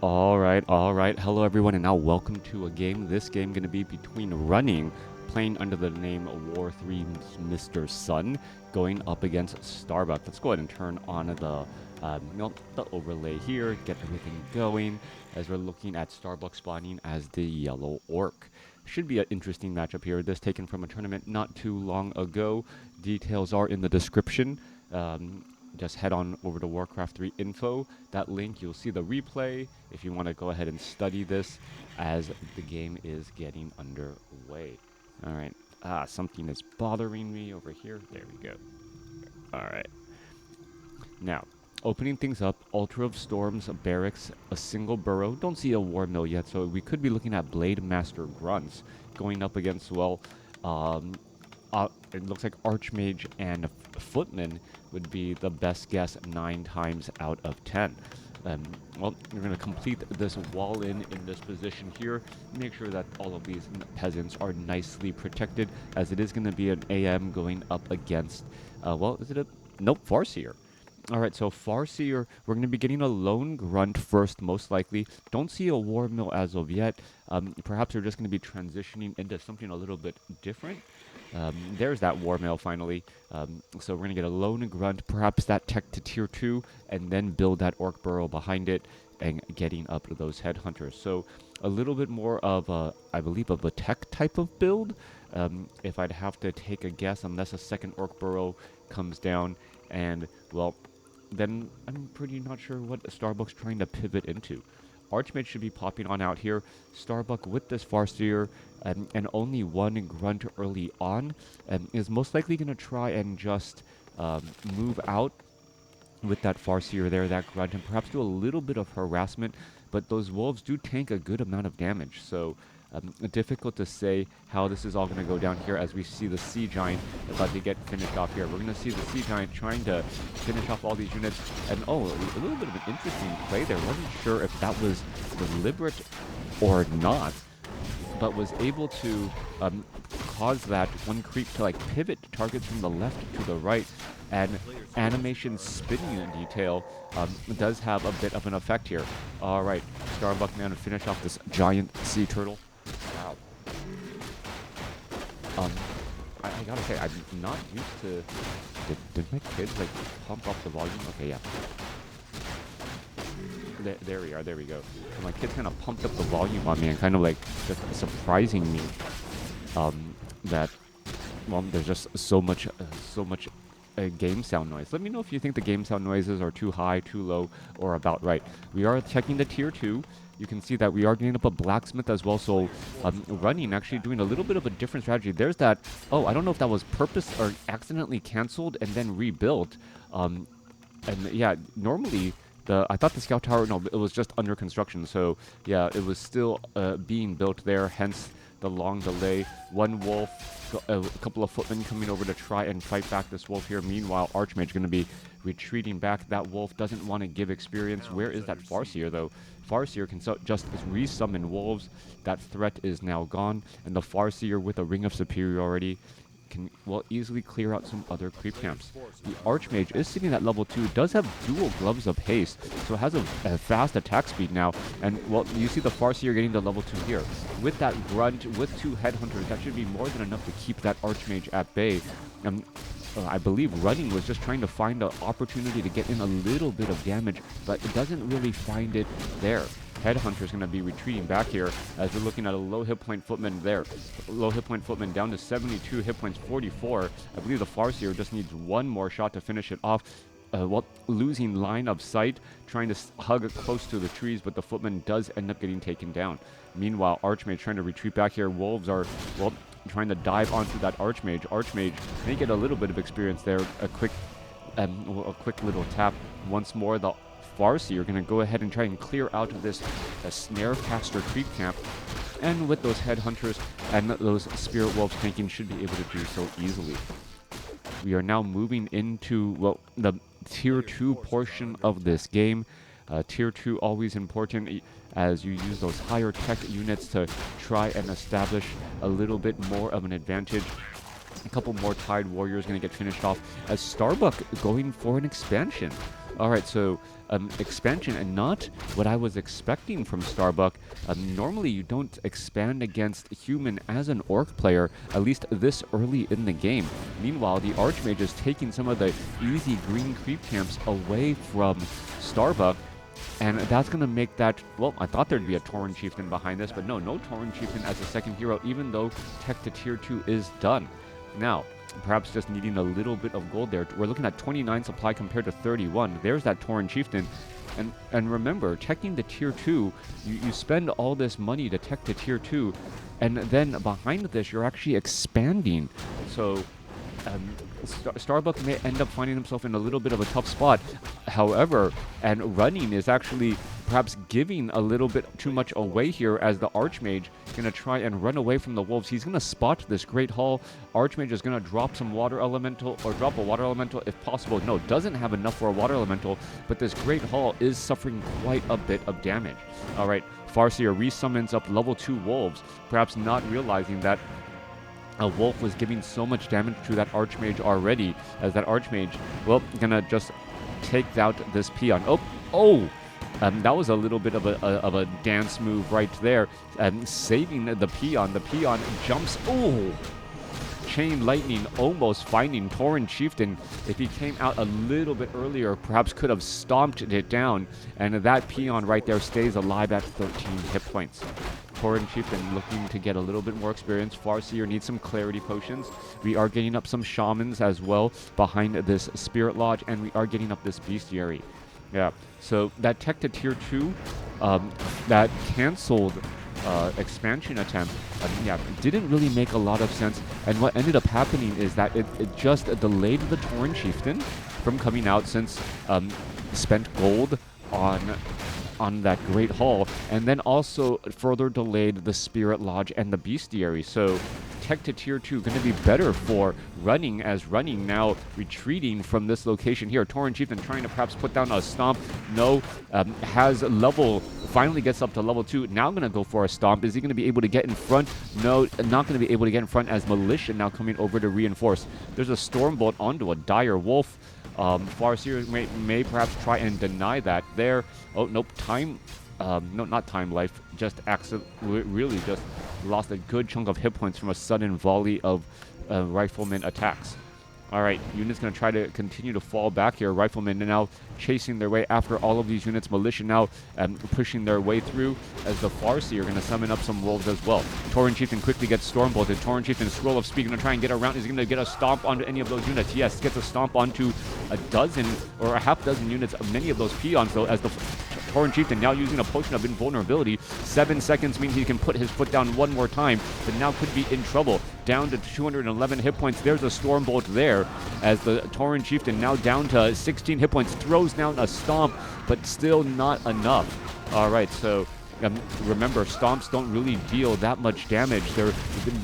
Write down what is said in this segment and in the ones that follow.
All right. Hello, everyone, and now welcome to a game. This game going to be between Running, playing under the name War3 Mr. Sun, going up against Starbuck. Let's go ahead and turn on the overlay here, get everything going as we're looking at Starbuck spawning as the yellow orc. Should be an interesting matchup here. This taken from a tournament not too long ago. Details are in the description. Just head on over to WarCraft 3 info. That link, you'll see the replay if you want to go ahead and study this as the game is getting underway. All right. Something is bothering me over here. There we go. All right. Now, opening things up, Ultra of Storms, Barracks, a single burrow. Don't see a War Mill yet, so we could be looking at Blade Master Grunts going up against, well, it looks like Archmage and Footman would be the best guess 9 times out of 10. Well, we're going to complete this wall in this position here. Make sure that all of these peasants are nicely protected, as it is going to be an AM going up against, well, is it a... Nope, Farseer. All right, so Farseer, we're going to be getting a lone grunt first, most likely. Don't see a war mill as of yet. Perhaps we're just going to be transitioning into something a little bit different. There's that war mill finally. So we're going to get a lone grunt, perhaps that tech to tier 2, and then build that orc burrow behind it and getting up to those headhunters. So a little bit more of a, I believe, of a tech type of build. If I'd have to take a guess, unless a second orc burrow comes down, and, well, then I'm pretty not sure what Starbuck's trying to pivot into. Archmage should be popping on out here. Starbuck with this Farseer and only one grunt early on is most likely going to try and just move out with that Farseer there, that grunt, and perhaps do a little bit of harassment, but those wolves do tank a good amount of damage, so difficult to say how this is all going to go down here as we see the Sea Giant about to get finished off here. We're going to see the Sea Giant trying to finish off all these units, and oh, a little bit of an interesting play there. Wasn't sure if that was deliberate or not, but was able to cause that one creep to like pivot targets from the left to the right, and animation spinning detail does have a bit of an effect here. All right, Starbuck man to finish off this giant sea turtle. Wow. I gotta say, I'm not used to... Did my kids, like, pump up the volume? Okay, yeah. There we are, there we go. So my kids kind of pumped up the volume on me and kind of, like, just surprising me that, well, there's just so much game sound noise. Let me know if you think the game sound noises are too high, too low, or about right. We are checking the tier 2. You can see that we are getting up a blacksmith as well, so Running actually doing a little bit of a different strategy. There's that, oh, I don't know if that was purpose or accidentally canceled and then rebuilt. And yeah, normally, I thought the scout tower, no, it was just under construction, so yeah, it was still being built there, hence the long delay. One wolf, a couple of footmen coming over to try and fight back this wolf here. Meanwhile, Archmage going to be retreating back. That wolf doesn't want to give experience. Where is that Farseer, though? Farseer can just resummon wolves. That threat is now gone, and the Farseer with a ring of superiority can, well, easily clear out some other creep camps. The Archmage is sitting at level 2, does have dual gloves of haste, so has a fast attack speed now, and, well, you see the Farseer getting to level 2 here. With that grunt, with 2 headhunters, that should be more than enough to keep that Archmage at bay. I believe Running was just trying to find an opportunity to get in a little bit of damage, but it doesn't really find it there. Headhunter's going to be retreating back here as we're looking at a low hit point footman there. Low hit point footman down to 72 hit points, 44. I believe the Farseer just needs one more shot to finish it off. Well, losing line of sight, trying to hug close to the trees, but the footman does end up getting taken down. Meanwhile, Archmage trying to retreat back here. Wolves are, well, trying to dive onto that Archmage. Archmage may get a little bit of experience there. A quick little tap. Once more, the Farseer are going to go ahead and try and clear out of this Snarecaster creep camp. And with those headhunters and those spirit wolves tanking, should be able to do so easily. We are now moving into, well, the tier 2 portion of this game. Tier 2 always important as you use those higher tech units to try and establish a little bit more of an advantage. A couple more Tide Warriors going to get finished off as Starbuck going for an expansion. All right, so expansion, and not what I was expecting from Starbuck. Normally, you don't expand against human as an orc player, at least this early in the game. Meanwhile, the Archmage is taking some of the easy green creep camps away from Starbuck, and that's going to make that, well, I thought there'd be a Tauren Chieftain behind this, but no Tauren Chieftain as a second hero, even though tech to tier 2 is done. Now, perhaps just needing a little bit of gold there. We're looking at 29 supply compared to 31. There's that Tauren Chieftain. And remember, teching the tier 2, you spend all this money to tech to tier 2, and then behind this, you're actually expanding. So Starbuck may end up finding himself in a little bit of a tough spot. However, and running is actually perhaps giving a little bit too much away here, as the Archmage is going to try and run away from the wolves. He's going to spot this Great Hall. Archmage is going to drop some water elemental, or drop a water elemental if possible. No, doesn't have enough for a water elemental, but this Great Hall is suffering quite a bit of damage. All right, Farseer resummons up level 2 wolves, perhaps not realizing that a wolf was giving so much damage to that Archmage already, as that Archmage, well, gonna just take out this peon. That was a little bit of a dance move right there, saving the peon. The peon jumps. Oh! Chain Lightning almost finding Tauren Chieftain. If he came out a little bit earlier, perhaps could have stomped it down, and that peon right there stays alive at 13 hit points. Tauren Chieftain looking to get a little bit more experience. Farseer needs some clarity potions. We are getting up some shamans as well behind this Spirit Lodge, and we are getting up this Bestiary. Yeah, so that tech to tier 2, that canceled expansion attempt, didn't really make a lot of sense. And what ended up happening is that it just delayed the Tauren Chieftain from coming out, since spent gold on that Great Hall, and then also further delayed the Spirit Lodge and the Bestiary. So tech to tier 2 going to be better for running, as running now retreating from this location here. Tauren Chieftain trying to perhaps put down a stomp. No, has level, finally gets up to level 2. Now going to go for a stomp. Is he going to be able to get in front? No, not going to be able to get in front, as Militia now coming over to reinforce. There's a Stormbolt onto a Dire Wolf. Farseer may perhaps try and deny that there. Oh, nope, time, no, not time life, just really just lost a good chunk of hit points from a sudden volley of rifleman attacks. All right, units going to try to continue to fall back here. Riflemen now chasing their way after all of these units. Militia now pushing their way through, as the Farseer are going to summon up some wolves as well. Tauren Chieftain quickly gets Stormbolted. Tauren Chieftain, Scroll of Speed, going to try and get around. Is he going to get a stomp onto any of those units? Yes, gets a stomp onto a dozen or a half dozen units of many of those peons, though, as the Tauren Chieftain now using a potion of invulnerability. 7 seconds mean he can put his foot down one more time, but now could be in trouble. Down to 211 hit points. There's a Stormbolt there, as the Tauren Chieftain now down to 16 hit points. Throws down a stomp, but still not enough. All right, so remember, stomps don't really deal that much damage. They're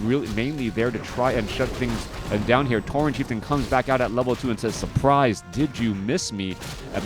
really mainly there to try and shut things down here. Tauren Chieftain comes back out at level 2 and says, "Surprise, did you miss me?"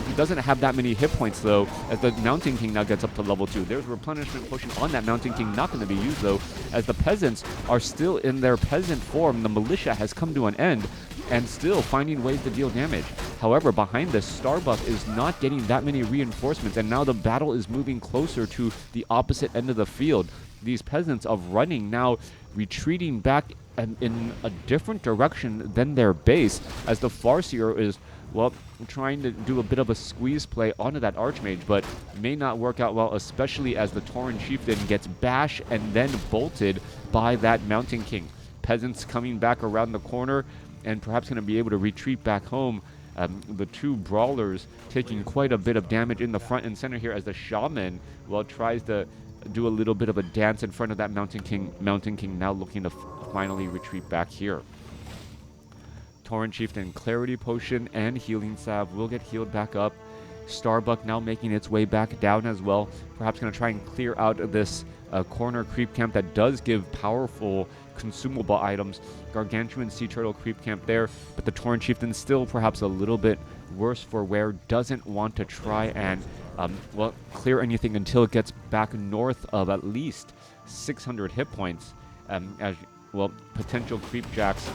He doesn't have that many hit points, though, as the Mountain King now gets up to level 2. There's a replenishment potion on that Mountain King, not going to be used, though, as the peasants are still in their peasant form. The militia has come to an end, and still finding ways to deal damage. However, behind this, Starbuck is not getting that many reinforcements, and now the battle is moving closer to the opposite end of the field. These peasants of running now retreating back in a different direction than their base, as the Farseer is, well, trying to do a bit of a squeeze play onto that Archmage, but may not work out well, especially as the Tauren Chieftain gets bashed and then bolted by that Mountain King. Peasants coming back around the corner, and perhaps going to be able to retreat back home. The two brawlers taking quite a bit of damage in the front and center here, as the Shaman, well, tries to do a little bit of a dance in front of that Mountain King. Mountain King now looking to finally retreat back here. Tauren Chieftain, Clarity Potion and Healing Salve will get healed back up. Starbuck now making its way back down as well. Perhaps going to try and clear out this corner creep camp that does give powerful consumable items. Gargantuan Sea Turtle creep camp there, but the Tauren Chieftain still perhaps a little bit worse for wear. Doesn't want to try and well, clear anything until it gets back north of at least 600 hit points. As well, potential creep jacks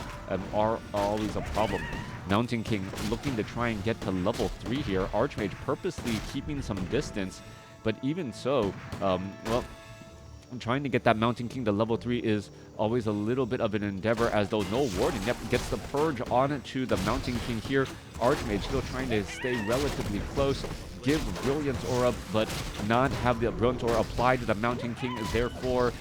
are always a problem. Mountain King looking to try and get to level 3 here. Archmage purposely keeping some distance, but even so, well, trying to get that Mountain King to level 3 is always a little bit of an endeavor, as though no warden. Yep, gets the purge on to the Mountain King here. Archmage still trying to stay relatively close, give Brilliance Aura, but not have the Brilliance Aura applied to the Mountain King. Therefore,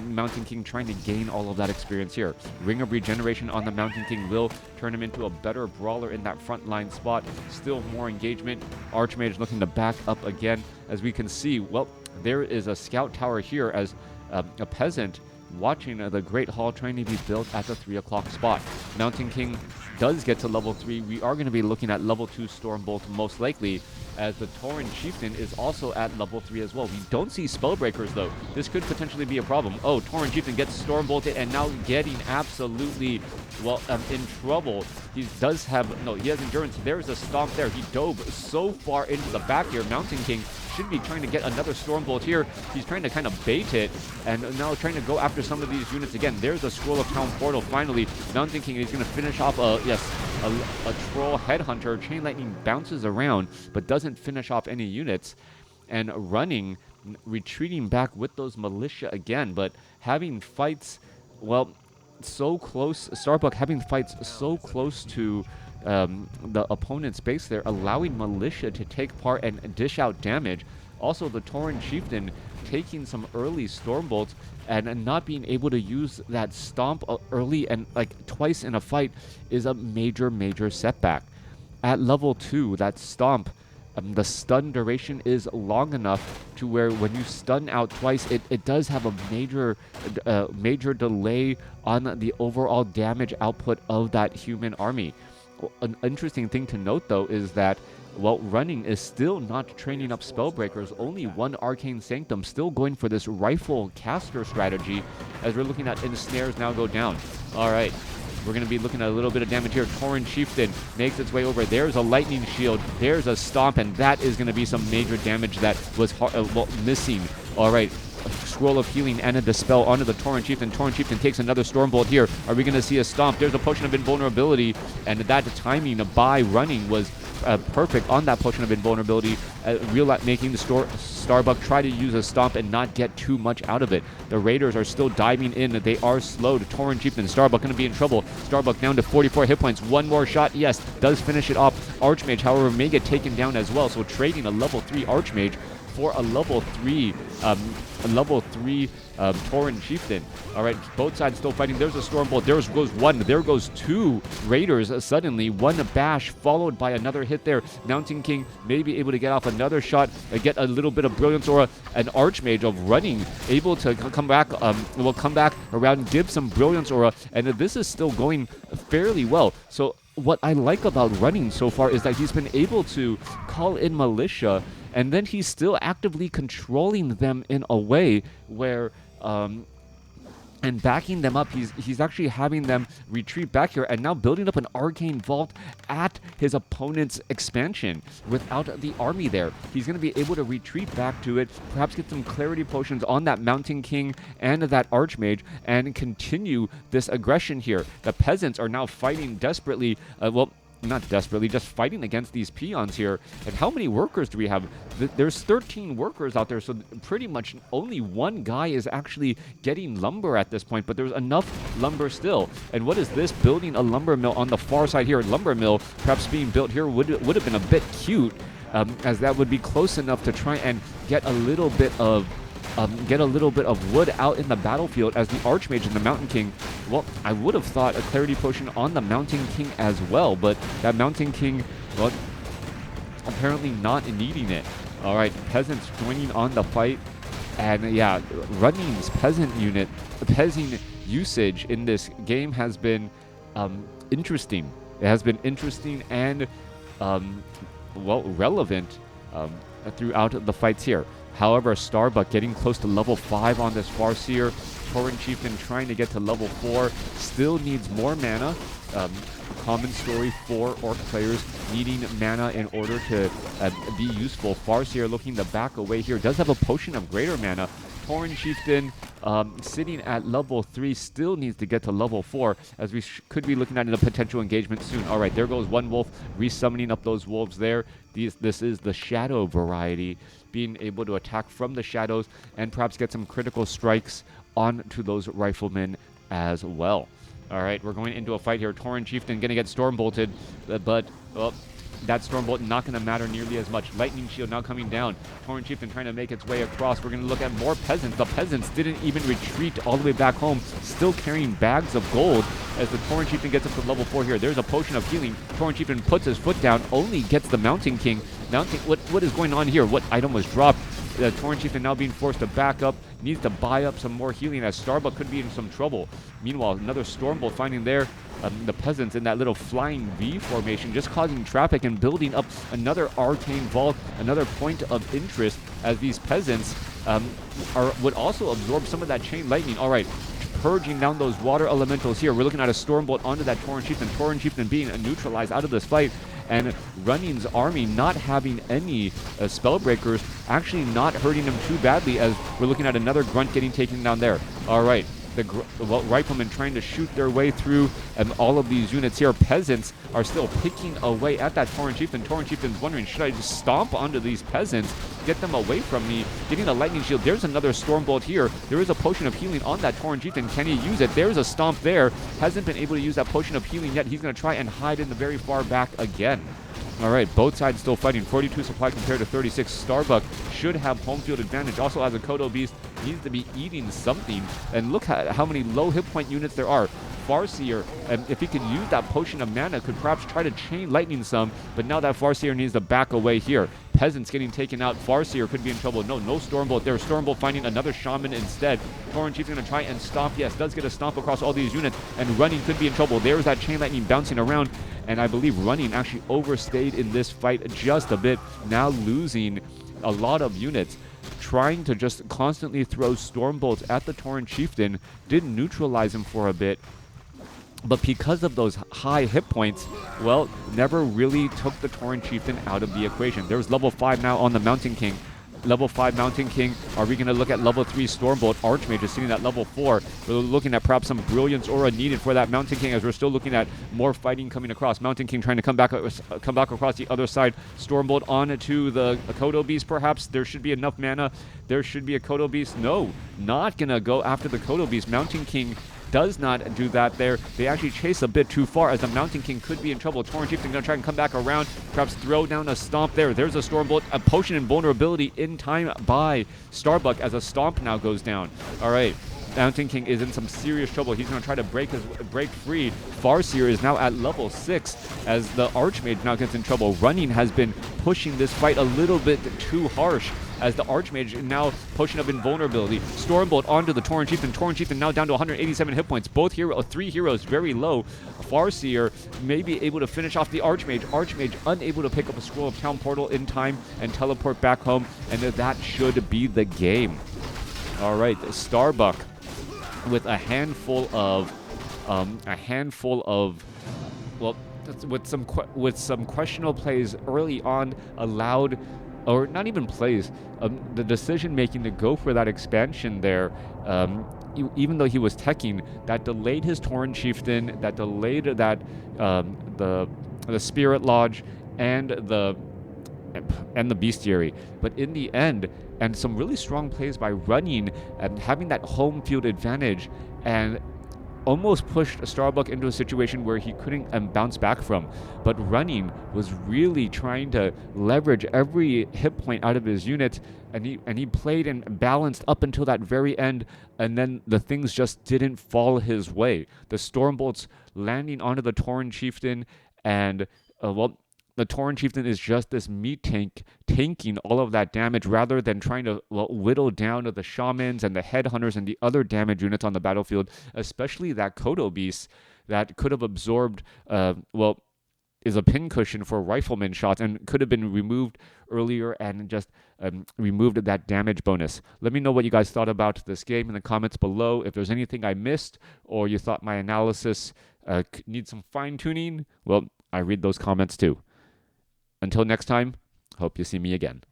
Mountain King trying to gain all of that experience here. Ring of Regeneration on the Mountain King will turn him into a better brawler in that front line spot. Still more engagement. Archmage looking to back up again. As we can see, well, there is a scout tower here as a peasant watching the Great Hall trying to be built at the 3 o'clock spot. Mountain King does get to level 3. We are going to be looking at level 2 Stormbolt most likely, as the Tauren Chieftain is also at level 3 as well. We don't see Spellbreakers though. This could potentially be a problem. Oh, Tauren Chieftain gets Stormbolted and now getting absolutely, well, in trouble. He does have, no, he has Endurance. There's a Stomp there. He dove so far into the back here. Mountain King should be trying to get another Stormbolt here. He's trying to kind of bait it, and now trying to go after some of these units again. There's a Scroll of Town Portal. Finally, Mountain King is going to finish off a Troll Headhunter. Chain Lightning bounces around, but doesn't finish off any units. And running, retreating back with those militia again, but having fights, well, so close. Starbuck having fights so close to the opponent's base there, allowing militia to take part and dish out damage. Also, the Tauren Chieftain taking some early Stormbolts and not being able to use that Stomp early and like twice in a fight is a major setback. At level 2, that Stomp, the stun duration is long enough to where when you stun out twice, it does have a major delay on the overall damage output of that human army. An interesting thing to note though is that, well, running is still not training up Spellbreakers. Only one Arcane Sanctum, still going for this rifle caster strategy, as we're looking at ensnares now go down. All right, we're going to be looking at a little bit of damage here. Tauren Chieftain makes its way over. There's a Lightning Shield. There's a Stomp, and that is going to be some major damage that was missing. All right, Scroll of Healing and a Dispel onto the Tauren Chieftain. Tauren Chieftain takes another Stormbolt here. Are we going to see a Stomp? There's a Potion of Invulnerability, and that timing by running was perfect on that Potion of Invulnerability, making the Starbuck try to use a Stomp and not get too much out of it. The Raiders are still diving in. They are slow to Tauren Chieftain. Starbuck going to be in trouble. Starbuck down to 44 hit points. One more shot, yes, does finish it off. Archmage, however, may get taken down as well, so trading a level 3 Archmage for a level 3 Tauren Chieftain. All right, both sides still fighting. There's a Stormbolt. There goes one. There goes two Raiders suddenly. One bash followed by another hit there. Mountain King may be able to get off another shot, get a little bit of Brilliance Aura. An Archmage of running, able to come back, will come back around, give some Brilliance Aura, and this is still going fairly well. So what I like about running so far is that he's been able to call in militia, and then he's still actively controlling them in a way where, and backing them up. He's actually having them retreat back here and now building up an Arcane Vault at his opponent's expansion without the army there. He's going to be able to retreat back to it, perhaps get some Clarity Potions on that Mountain King and that Archmage, and continue this aggression here. The peasants are now fighting desperately, not desperately, just fighting against these peons here. And how many workers do we have? There's 13 workers out there, so pretty much only one guy is actually getting lumber at this point, but there's enough lumber still. And what is this? Building a lumber mill on the far side here. Lumber mill perhaps being built here would have been a bit cute, as that would be close enough to try and get a little bit of wood out in the battlefield, as the Archmage and the Mountain King, well, I would have thought a Clarity Potion on the Mountain King as well, but that Mountain King, well, apparently not needing it. All right, peasants joining on the fight, and yeah, Running's peasant usage in this game has been interesting. It has been interesting and relevant throughout the fights here. However, Starbuck getting close to level 5 on this Farseer. Tauren Chieftain trying to get to level 4. Still needs more mana. Common story for Orc players needing mana in order to be useful. Farseer looking to back away here. Does have a Potion of Greater Mana. Tauren Chieftain, sitting at level 3, still needs to get to level 4, as we could be looking at a potential engagement soon. All right, there goes one wolf, resummoning up those wolves there. This is the shadow variety, being able to attack from the shadows and perhaps get some critical strikes onto those riflemen as well. All right, we're going into a fight here. Tauren Chieftain going to get storm bolted, but well, that Stormbolt not going to matter nearly as much. Lightning Shield now coming down. Tauren Chieftain trying to make its way across. We're going to look at more Peasants. The Peasants didn't even retreat all the way back home, still carrying bags of gold as the Tauren Chieftain gets up to level 4 here. There's a Potion of Healing. Tauren Chieftain puts his foot down, only gets the Mountain King. What is going on here? What item was dropped? The Tauren Chieftain now being forced to back up, needs to buy up some more healing as Starbuck could be in some trouble. Meanwhile, another Stormbolt finding there the Peasants in that little flying V formation, just causing traffic and building up another arcane vault, another point of interest, as these Peasants would also absorb some of that chain lightning. All right, purging down those water elementals here. We're looking at a Stormbolt onto that Tauren Chieftain. Tauren Chieftain being neutralized out of this fight, and Running's army not having any Spellbreakers, actually not hurting him too badly, as we're looking at another Grunt getting taken down there. All right, the Riflemen trying to shoot their way through all of these units here. Peasants are still picking away at that Tauren Chieftain. Tauren Chieftain's wondering, should I just stomp onto these Peasants, get them away from me, getting a Lightning Shield. There's another Stormbolt here. There is a Potion of Healing on that Tauren Chieftain. Can he use it? There's a Stomp there. Hasn't been able to use that Potion of Healing yet. He's going to try and hide in the very far back again. All right, both sides still fighting. 42 supply compared to 36. Starbuck should have home field advantage. Also, as a Kodo Beast, needs to be eating something. And look at how many low hit point units there are. Farseer, if he could use that Potion of Mana, could perhaps try to chain lightning some, but now that Farseer needs to back away here. Peasants getting taken out. Farseer could be in trouble. No Stormbolt there. Stormbolt finding another Shaman instead. Tauren Chief's going to try and stomp. Yes, does get a stomp across all these units, and Running could be in trouble. There's that chain lightning bouncing around, and I believe Running actually overstayed in this fight just a bit, now losing a lot of units. Trying to just constantly throw Stormbolts at the Tauren Chieftain, did neutralize him for a bit, but because of those high hit points, well, never really took the Tauren Chieftain out of the equation. There's level 5 now on the Mountain King. Level 5 Mountain King. Are we going to look at level 3 Stormbolt? Archmage is sitting at level 4. We're looking at perhaps some Brilliance Aura needed for that Mountain King, as we're still looking at more fighting coming across. Mountain King trying to come back across the other side. Stormbolt on to the Kodo Beast, perhaps. There should be enough mana. There should be a Kodo Beast. No, not going to go after the Kodo Beast. Mountain King does not do that there. They actually chase a bit too far, as the Mountain King could be in trouble. Tauren Chieftain going to try and come back around, perhaps throw down a Stomp there. There's a Stormbolt, a Potion Invulnerability in time by Starbuck, as a Stomp now goes down. All right, Mountain King is in some serious trouble. He's going to try to break free. Farseer is now at level 6, as the Archmage now gets in trouble. Running has been pushing this fight a little bit too harsh, as the Archmage now Potion of Invulnerability. Stormbolt onto the Tauren Chieftain. Tauren Chieftain now down to 187 hit points. Both three heroes very low. Farseer may be able to finish off the Archmage. Archmage unable to pick up a Scroll of Town Portal in time and teleport back home, and that should be the game. All right, Starbuck with a handful of well, with some questionable plays early on, allowed, or not even plays, the decision making to go for that expansion there, even though he was teching, that delayed his Tauren Chieftain, that delayed that the Spirit Lodge and the Bestiary. But in the end, and some really strong plays by Running and having that home field advantage, and almost pushed Starbuck into a situation where he couldn't bounce back from. But Running was really trying to leverage every hit point out of his unit, and he played and balanced up until that very end, and then the things just didn't fall his way. The Stormbolts landing onto the Tauren Chieftain, and the Tauren Chieftain is just this meat tank, tanking all of that damage rather than trying to whittle down to the Shamans and the Headhunters and the other damage units on the battlefield, especially that Kodo Beast that could have absorbed, is a pincushion for rifleman shots and could have been removed earlier and just removed that damage bonus. Let me know what you guys thought about this game in the comments below. If there's anything I missed or you thought my analysis needs some fine-tuning, well, I read those comments too. Until next time, hope you see me again.